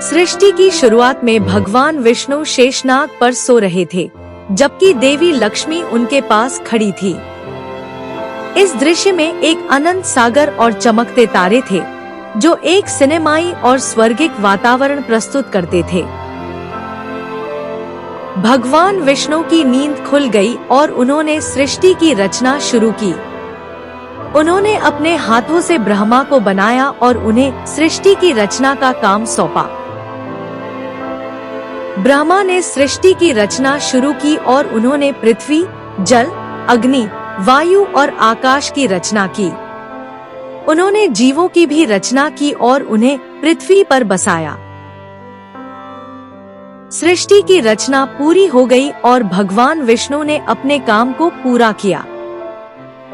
सृष्टि की शुरुआत में भगवान विष्णु शेषनाग पर सो रहे थे, जबकि देवी लक्ष्मी उनके पास खड़ी थी। इस दृश्य में एक अनंत सागर और चमकते तारे थे, जो एक सिनेमाई और स्वर्गिक वातावरण प्रस्तुत करते थे। भगवान विष्णु की नींद खुल गई और उन्होंने सृष्टि की रचना शुरू की। उन्होंने अपने हाथों से ब्रह्मा को बनाया और उन्हें सृष्टि की रचना का काम सौंपा। ब्रह्मा ने सृष्टि की रचना शुरू की और उन्होंने पृथ्वी, जल, अग्नि, वायु और आकाश की रचना की। उन्होंने जीवों की भी रचना की और उन्हें पृथ्वी पर बसाया। सृष्टि की रचना पूरी हो गई और भगवान विष्णु ने अपने काम को पूरा किया।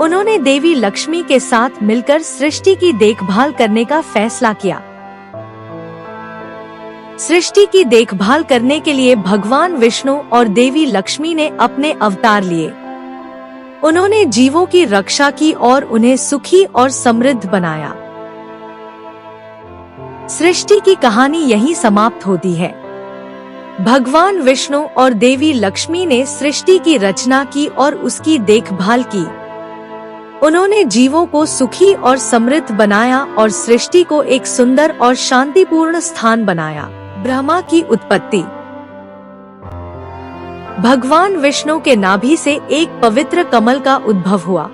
उन्होंने देवी लक्ष्मी के साथ मिलकर सृष्टि की देखभाल करने का फैसला किया। सृष्टि की देखभाल करने के लिए भगवान विष्णु और देवी लक्ष्मी ने अपने अवतार लिए। उन्होंने जीवों की रक्षा की और उन्हें सुखी और समृद्ध बनाया। सृष्टि की कहानी यहीं समाप्त होती है। भगवान विष्णु और देवी लक्ष्मी ने सृष्टि की रचना की और उसकी देखभाल की। उन्होंने जीवों को सुखी और समृद्ध बनाया और सृष्टि को एक सुंदर और शांतिपूर्ण स्थान बनाया। ब्रह्मा की उत्पत्ति। भगवान विष्णु के नाभि से एक पवित्र कमल का उद्भव हुआ,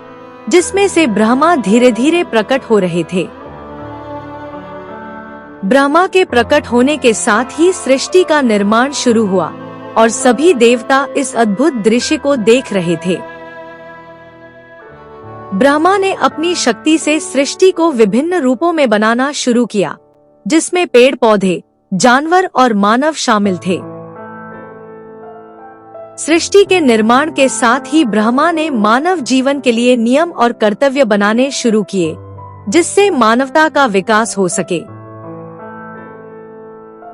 जिसमें से ब्रह्मा धीरे धीरे प्रकट हो रहे थे। ब्रह्मा के प्रकट होने के साथ ही सृष्टि का निर्माण शुरू हुआ और सभी देवता इस अद्भुत दृश्य को देख रहे थे। ब्रह्मा ने अपनी शक्ति से सृष्टि को विभिन्न रूपों में बनाना शुरू किया, जिसमें पेड़ पौधे, जानवर और मानव शामिल थे। सृष्टि के निर्माण के साथ ही ब्रह्मा ने मानव जीवन के लिए नियम और कर्तव्य बनाने शुरू किए, जिससे मानवता का विकास हो सके।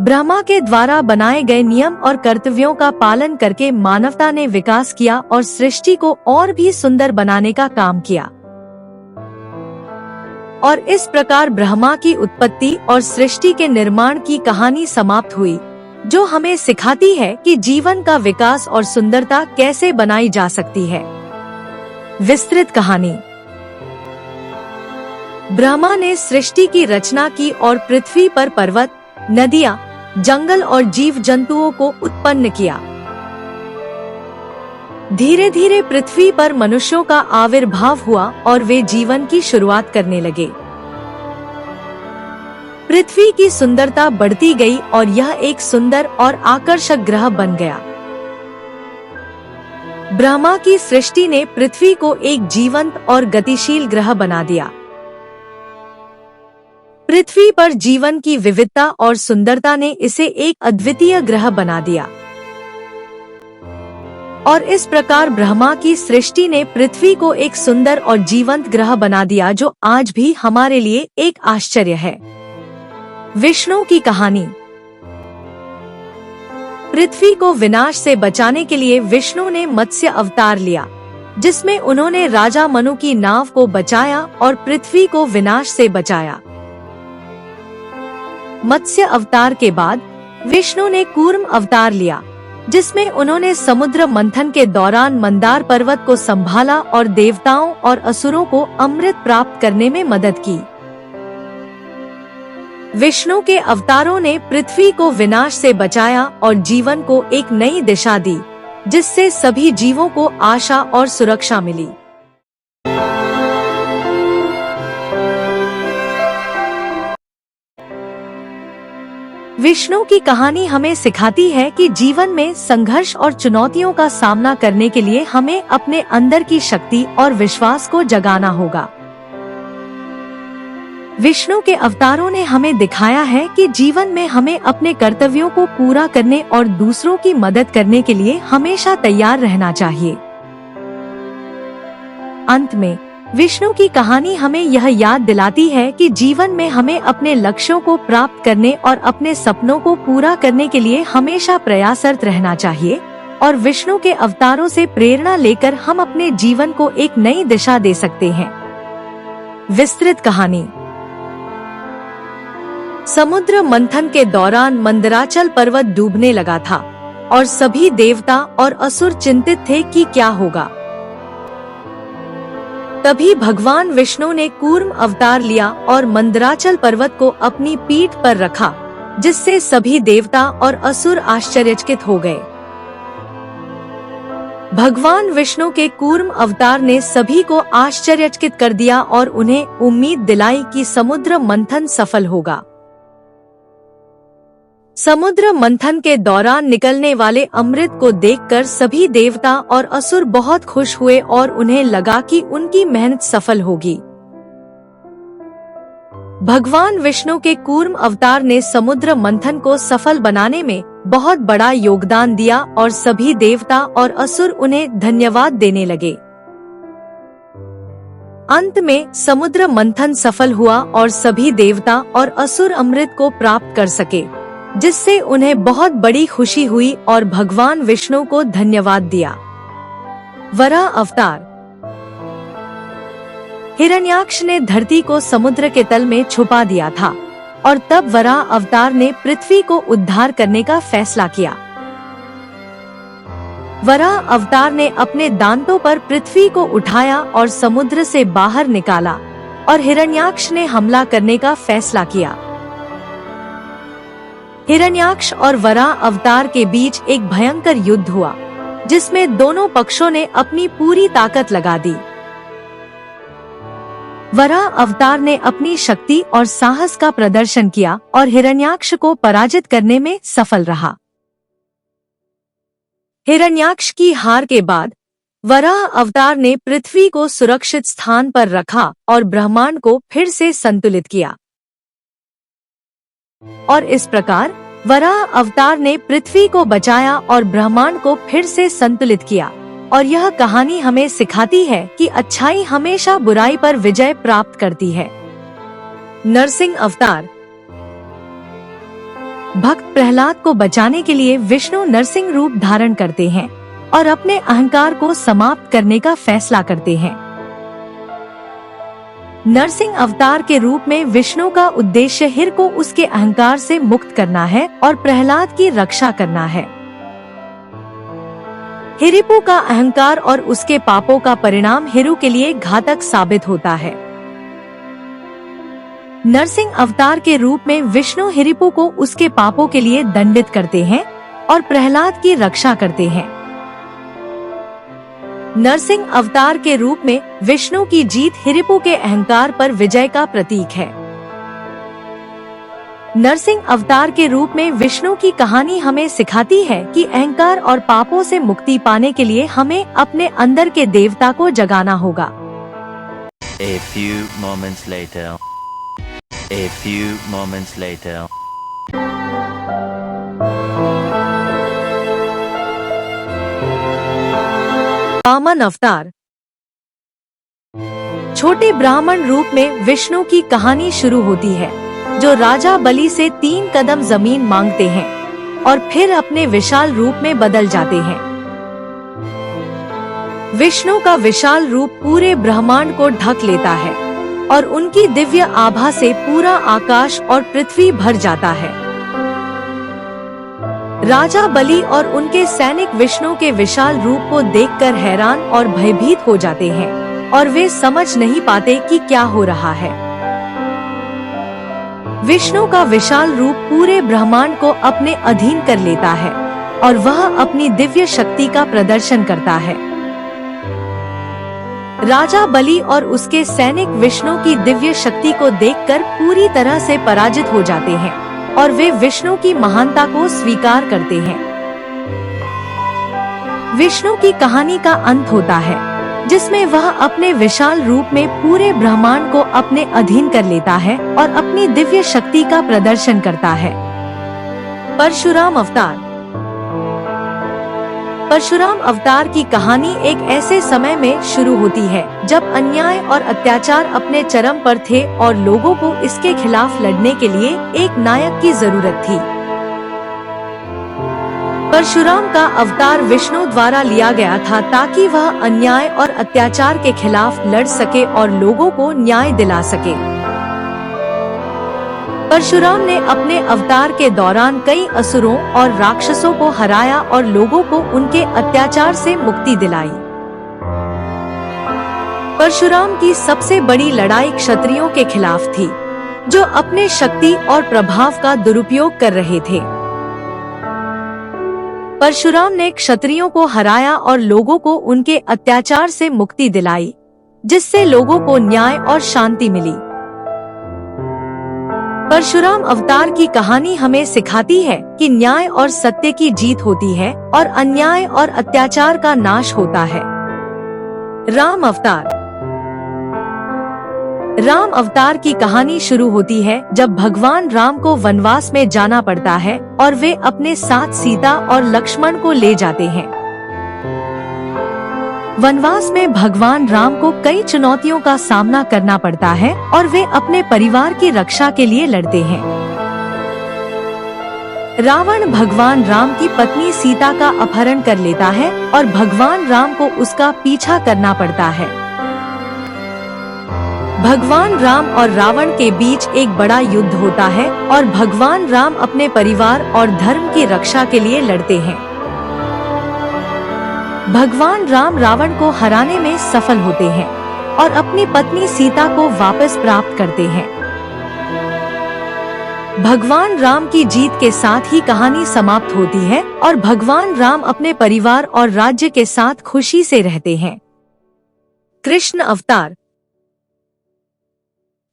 ब्रह्मा के द्वारा बनाए गए नियम और कर्तव्यों का पालन करके मानवता ने विकास किया और सृष्टि को और भी सुंदर बनाने का काम किया। और इस प्रकार ब्रह्मा की उत्पत्ति और सृष्टि के निर्माण की कहानी समाप्त हुई, जो हमें सिखाती है कि जीवन का विकास और सुंदरता कैसे बनाई जा सकती है। विस्तृत कहानी। ब्रह्मा ने सृष्टि की रचना की और पृथ्वी पर पर्वत, नदियाँ, जंगल और जीव जंतुओं को उत्पन्न किया। धीरे धीरे पृथ्वी पर मनुष्यों का आविर्भाव हुआ और वे जीवन की शुरुआत करने लगे। पृथ्वी की सुंदरता बढ़ती गई और यह एक सुंदर और आकर्षक ग्रह बन गया। ब्रह्मा की सृष्टि ने पृथ्वी को एक जीवंत और गतिशील ग्रह बना दिया। पृथ्वी पर जीवन की विविधता और सुंदरता ने इसे एक अद्वितीय ग्रह बना दिया। और इस प्रकार ब्रह्मा की सृष्टि ने पृथ्वी को एक सुंदर और जीवंत ग्रह बना दिया, जो आज भी हमारे लिए एक आश्चर्य है। विष्णु की कहानी। पृथ्वी को विनाश से बचाने के लिए विष्णु ने मत्स्य अवतार लिया, जिसमें उन्होंने राजा मनु की नाव को बचाया और पृथ्वी को विनाश से बचाया। मत्स्य अवतार के बाद विष्णु ने कूर्म अवतार लिया, जिसमें उन्होंने समुद्र मंथन के दौरान मंदार पर्वत को संभाला और देवताओं और असुरों को अमृत प्राप्त करने में मदद की। विष्णु के अवतारों ने पृथ्वी को विनाश से बचाया और जीवन को एक नई दिशा दी, जिससे सभी जीवों को आशा और सुरक्षा मिली। विष्णु की कहानी हमें सिखाती है कि जीवन में संघर्ष और चुनौतियों का सामना करने के लिए हमें अपने अंदर की शक्ति और विश्वास को जगाना होगा। विष्णु के अवतारों ने हमें दिखाया है कि जीवन में हमें अपने कर्तव्यों को पूरा करने और दूसरों की मदद करने के लिए हमेशा तैयार रहना चाहिए। अंत में विष्णु की कहानी हमें यह याद दिलाती है कि जीवन में हमें अपने लक्ष्यों को प्राप्त करने और अपने सपनों को पूरा करने के लिए हमेशा प्रयासरत रहना चाहिए और विष्णु के अवतारों से प्रेरणा लेकर हम अपने जीवन को एक नई दिशा दे सकते हैं। विस्तृत कहानी। समुद्र मंथन के दौरान मंदराचल पर्वत डूबने लगा था और सभी देवता और असुर चिंतित थे कि क्या होगा। तभी भगवान विष्णु ने कूर्म अवतार लिया और मंदराचल पर्वत को अपनी पीठ पर रखा, जिससे सभी देवता और असुर आश्चर्यचकित हो गए। भगवान विष्णु के कूर्म अवतार ने सभी को आश्चर्यचकित कर दिया और उन्हें उम्मीद दिलाई कि समुद्र मंथन सफल होगा। समुद्र मंथन के दौरान निकलने वाले अमृत को देखकर सभी देवता और असुर बहुत खुश हुए और उन्हें लगा कि उनकी मेहनत सफल होगी। भगवान विष्णु के कूर्म अवतार ने समुद्र मंथन को सफल बनाने में बहुत बड़ा योगदान दिया और सभी देवता और असुर उन्हें धन्यवाद देने लगे। अंत में समुद्र मंथन सफल हुआ और सभी देवता और असुर अमृत को प्राप्त कर सके, जिससे उन्हें बहुत बड़ी खुशी हुई और भगवान विष्णु को धन्यवाद दिया। वराह अवतार। हिरण्याक्ष ने धरती को समुद्र के तल में छुपा दिया था और तब वराह अवतार ने पृथ्वी को उद्धार करने का फैसला किया। वराह अवतार ने अपने दांतों पर पृथ्वी को उठाया और समुद्र से बाहर निकाला और हिरण्याक्ष ने हमला करने का फैसला किया। हिरण्याक्ष और वराह अवतार के बीच एक भयंकर युद्ध हुआ, जिसमें दोनों पक्षों ने अपनी पूरी ताकत लगा दी। वराह अवतार ने अपनी शक्ति और साहस का प्रदर्शन किया और हिरण्याक्ष को पराजित करने में सफल रहा। हिरण्याक्ष की हार के बाद वराह अवतार ने पृथ्वी को सुरक्षित स्थान पर रखा और ब्रह्मांड को फिर से संतुलित किया। और इस प्रकार वराह अवतार ने पृथ्वी को बचाया और ब्रह्मांड को फिर से संतुलित किया। और यह कहानी हमें सिखाती है कि अच्छाई हमेशा बुराई पर विजय प्राप्त करती है। नरसिंह अवतार। भक्त प्रहलाद को बचाने के लिए विष्णु नरसिंह रूप धारण करते हैं और अपने अहंकार को समाप्त करने का फैसला करते हैं। नरसिंह अवतार के रूप में विष्णु का उद्देश्य हिर को उसके अहंकार से मुक्त करना है और प्रहलाद की रक्षा करना है। हिरिपु का अहंकार और उसके पापों का परिणाम हिरु के लिए घातक साबित होता है। नरसिंह अवतार के रूप में विष्णु हिरिपु को उसके पापों के लिए दंडित करते हैं और प्रहलाद की रक्षा करते हैं। नरसिंह अवतार के रूप में विष्णु की जीत हिरिपु के अहंकार पर विजय का प्रतीक है। नरसिंह अवतार के रूप में विष्णु की कहानी हमें सिखाती है कि अहंकार और पापों से मुक्ति पाने के लिए हमें अपने अंदर के देवता को जगाना होगा। A few moments later. A few moments later. Vaman अवतार। छोटे ब्राह्मण रूप में विष्णु की कहानी शुरू होती है, जो राजा बलि से 3 कदम जमीन मांगते हैं और फिर अपने विशाल रूप में बदल जाते हैं। विष्णु का विशाल रूप पूरे ब्रह्मांड को ढक लेता है और उनकी दिव्य आभा से पूरा आकाश और पृथ्वी भर जाता है। राजा बलि और उनके सैनिक विष्णु के विशाल रूप को देखकर हैरान और भयभीत हो जाते हैं और वे समझ नहीं पाते कि क्या हो रहा है। विष्णु का विशाल रूप पूरे ब्रह्मांड को अपने अधीन कर लेता है और वह अपनी दिव्य शक्ति का प्रदर्शन करता है। राजा बलि और उसके सैनिक विष्णु की दिव्य शक्ति को देखकर पूरी तरह से पराजित हो जाते हैं और वे विष्णु की महानता को स्वीकार करते हैं। विष्णु की कहानी का अंत होता है, जिसमें वह अपने विशाल रूप में पूरे ब्रह्मांड को अपने अधीन कर लेता है और अपनी दिव्य शक्ति का प्रदर्शन करता है। परशुराम अवतार। परशुराम अवतार की कहानी एक ऐसे समय में शुरू होती है जब अन्याय और अत्याचार अपने चरम पर थे और लोगों को इसके खिलाफ लड़ने के लिए एक नायक की जरूरत थी। परशुराम का अवतार विष्णु द्वारा लिया गया था ताकि वह अन्याय और अत्याचार के खिलाफ लड़ सके और लोगों को न्याय दिला सके। परशुराम ने अपने अवतार के दौरान कई असुरों और राक्षसों को हराया और लोगों को उनके अत्याचार से मुक्ति दिलाई। परशुराम की सबसे बड़ी लड़ाई क्षत्रियों के खिलाफ थी, जो अपने शक्ति और प्रभाव का दुरुपयोग कर रहे थे। परशुराम ने क्षत्रियों को हराया और लोगों को उनके अत्याचार से मुक्ति दिलाई, जिससे लोगों को न्याय और शांति मिली। परशुराम अवतार की कहानी हमें सिखाती है कि न्याय और सत्य की जीत होती है और अन्याय और अत्याचार का नाश होता है। राम अवतार। राम अवतार की कहानी शुरू होती है जब भगवान राम को वनवास में जाना पड़ता है और वे अपने साथ सीता और लक्ष्मण को ले जाते हैं। वनवास में भगवान राम को कई चुनौतियों का सामना करना पड़ता है और वे अपने परिवार की रक्षा के लिए लड़ते हैं। रावण भगवान राम की पत्नी सीता का अपहरण कर लेता है और भगवान राम को उसका पीछा करना पड़ता है। भगवान राम और रावण के बीच एक बड़ा युद्ध होता है और भगवान राम अपने परिवार और धर्म की रक्षा के लिए लड़ते हैं। भगवान राम रावण को हराने में सफल होते हैं और अपनी पत्नी सीता को वापस प्राप्त करते हैं। भगवान राम की जीत के साथ ही कहानी समाप्त होती है और भगवान राम अपने परिवार और राज्य के साथ खुशी से रहते हैं। कृष्ण अवतार।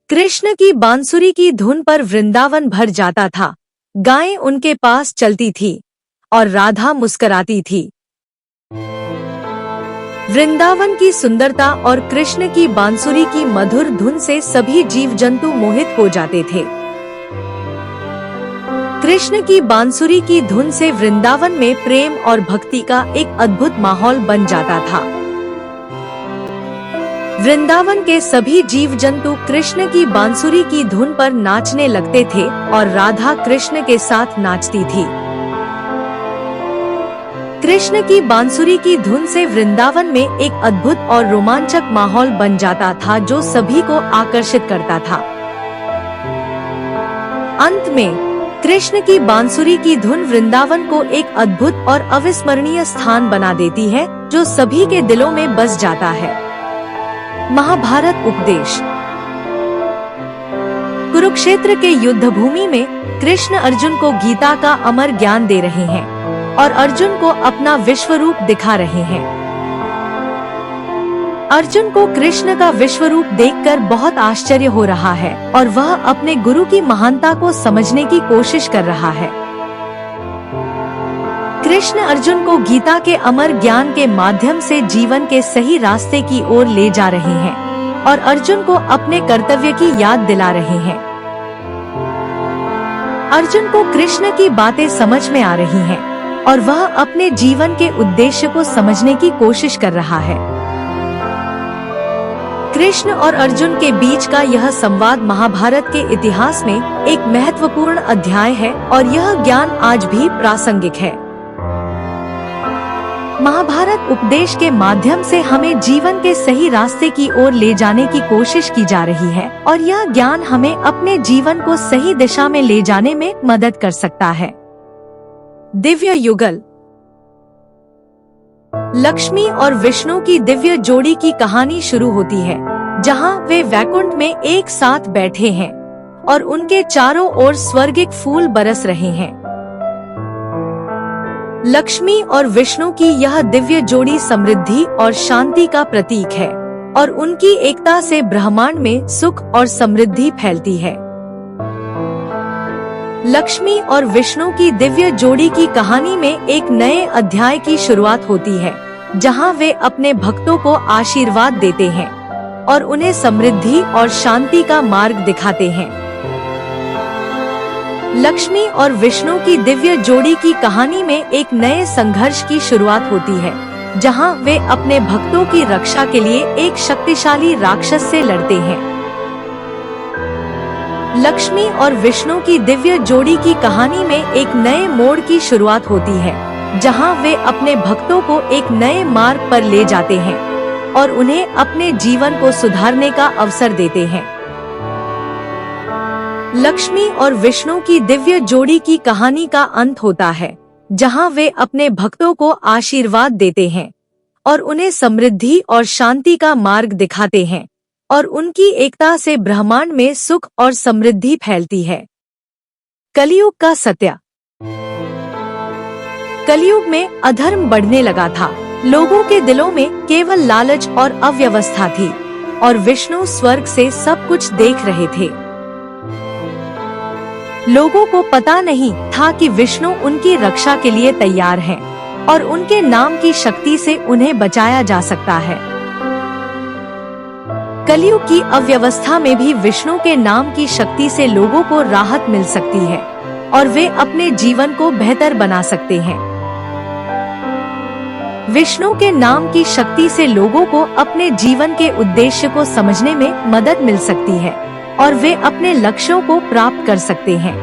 कृष्ण की बांसुरी की धुन पर वृंदावन भर जाता था। गायें उनके पास चलती थी और राधा मुस्कुराती थी। वृंदावन की सुंदरता और कृष्ण की बांसुरी की मधुर धुन से सभी जीव जंतु मोहित हो जाते थे। कृष्ण की बांसुरी की धुन से वृंदावन में प्रेम और भक्ति का एक अद्भुत माहौल बन जाता था। वृंदावन के सभी जीव जंतु कृष्ण की बांसुरी की धुन पर नाचने लगते थे और राधा कृष्ण के साथ नाचती थी। कृष्ण की बांसुरी की धुन से वृंदावन में एक अद्भुत और रोमांचक माहौल बन जाता था जो सभी को आकर्षित करता था। अंत में कृष्ण की बांसुरी की धुन वृंदावन को एक अद्भुत और अविस्मरणीय स्थान बना देती है जो सभी के दिलों में बस जाता है। महाभारत उपदेश। कुरुक्षेत्र के युद्ध भूमि में कृष्ण अर्जुन को गीता का अमर ज्ञान दे रहे हैं और अर्जुन को अपना विश्व रूप दिखा रहे हैं। अर्जुन को कृष्ण का विश्व रूप देखकर बहुत आश्चर्य हो रहा है और वह अपने गुरु की महानता को समझने की कोशिश कर रहा है। कृष्ण अर्जुन को गीता के अमर ज्ञान के माध्यम से जीवन के सही रास्ते की ओर ले जा रहे हैं और अर्जुन को अपने कर्तव्य की याद दिला रहे हैं। अर्जुन को कृष्ण की बातें समझ में आ रही हैं और वह अपने जीवन के उद्देश्य को समझने की कोशिश कर रहा है। कृष्ण और अर्जुन के बीच का यह संवाद महाभारत के इतिहास में एक महत्वपूर्ण अध्याय है और यह ज्ञान आज भी प्रासंगिक है। महाभारत उपदेश के माध्यम से हमें जीवन के सही रास्ते की ओर ले जाने की कोशिश की जा रही है और यह ज्ञान हमें अपने जीवन को सही दिशा में ले जाने में मदद कर सकता है। दिव्य युगल। लक्ष्मी और विष्णु की दिव्य जोड़ी की कहानी शुरू होती है, जहां वे वैकुंठ में एक साथ बैठे हैं और उनके चारों ओर स्वर्गिक फूल बरस रहे हैं। लक्ष्मी और विष्णु की यह दिव्य जोड़ी समृद्धि और शांति का प्रतीक है और उनकी एकता से ब्रह्मांड में सुख और समृद्धि फैलती है। लक्ष्मी और विष्णु की दिव्य जोड़ी की कहानी में एक नए अध्याय की शुरुआत होती है, जहां वे अपने भक्तों को आशीर्वाद देते हैं और उन्हें समृद्धि और शांति का मार्ग दिखाते हैं। लक्ष्मी और विष्णु की दिव्य जोड़ी की कहानी में एक नए संघर्ष की शुरुआत होती है, जहां वे अपने भक्तों की रक्षा के लिए एक शक्तिशाली राक्षस से लड़ते हैं। लक्ष्मी और विष्णु की दिव्य जोड़ी की कहानी में एक नए मोड़ की शुरुआत होती है, जहां वे अपने भक्तों को एक नए मार्ग पर ले जाते हैं और उन्हें अपने जीवन को सुधारने का अवसर देते हैं। लक्ष्मी और विष्णु की दिव्य जोड़ी की कहानी का अंत होता है, जहां वे अपने भक्तों को आशीर्वाद देते हैं और उन्हें समृद्धि और शांति का मार्ग दिखाते हैं, और उनकी एकता से ब्रह्मांड में सुख और समृद्धि फैलती है। कलयुग का सत्य। कलयुग में अधर्म बढ़ने लगा था। लोगों के दिलों में केवल लालच और अव्यवस्था थी, और विष्णु स्वर्ग से सब कुछ देख रहे थे। लोगों को पता नहीं था कि विष्णु उनकी रक्षा के लिए तैयार हैं, और उनके नाम की शक्ति से उन्हें बचाया जा सकता है। कलयुग की अव्यवस्था में भी विष्णु के नाम की शक्ति से लोगों को राहत मिल सकती है, और वे अपने जीवन को बेहतर बना सकते हैं। विष्णु के नाम की शक्ति से लोगों को अपने जीवन के उद्देश्य को समझने में मदद मिल सकती है, और वे अपने लक्ष्यों को प्राप्त कर सकते हैं।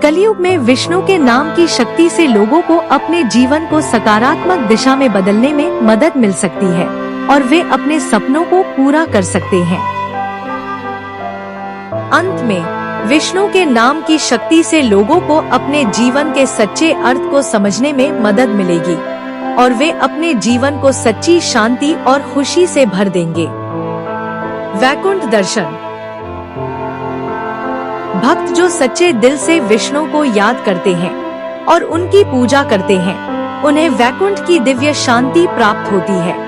कलयुग में विष्णु के नाम की शक्ति से लोगों को अपने जीवन को सकारात्मक दिशा में बदलने में मदद मिल सकती है, और वे अपने सपनों को पूरा कर सकते हैं। अंत में विष्णु के नाम की शक्ति से लोगों को अपने जीवन के सच्चे अर्थ को समझने में मदद मिलेगी, और वे अपने जीवन को सच्ची शांति और खुशी से भर देंगे। वैकुंठ दर्शन। भक्त जो सच्चे दिल से विष्णु को याद करते हैं और उनकी पूजा करते हैं, उन्हें वैकुंठ की दिव्य शांति प्राप्त होती है।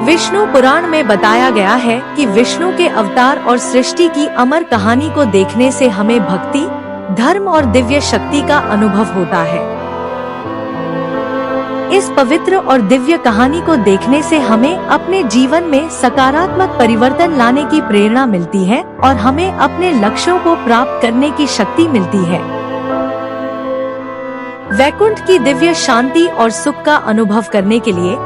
विष्णु पुराण में बताया गया है कि विष्णु के अवतार और सृष्टि की अमर कहानी को देखने से हमें भक्ति, धर्म और दिव्य शक्ति का अनुभव होता है। इस पवित्र और दिव्य कहानी को देखने से हमें अपने जीवन में सकारात्मक परिवर्तन लाने की प्रेरणा मिलती है, और हमें अपने लक्ष्यों को प्राप्त करने की शक्ति मिलती है। वैकुंठ की दिव्य शांति और सुख का अनुभव करने के लिए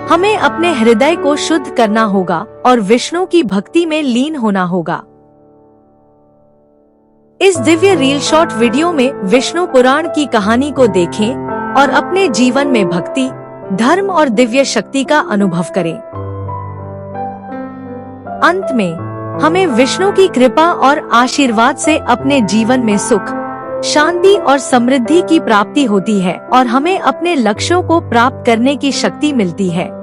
हमें अपने हृदय को शुद्ध करना होगा और विष्णु की भक्ति में लीन होना होगा। इस दिव्य रील शॉर्ट वीडियो में विष्णु पुराण की कहानी को देखें और अपने जीवन में भक्ति, धर्म और दिव्य शक्ति का अनुभव करें। अंत में हमें विष्णु की कृपा और आशीर्वाद से अपने जीवन में सुख, शांति और समृद्धि की प्राप्ति होती है, और हमें अपने लक्ष्यों को प्राप्त करने की शक्ति मिलती है।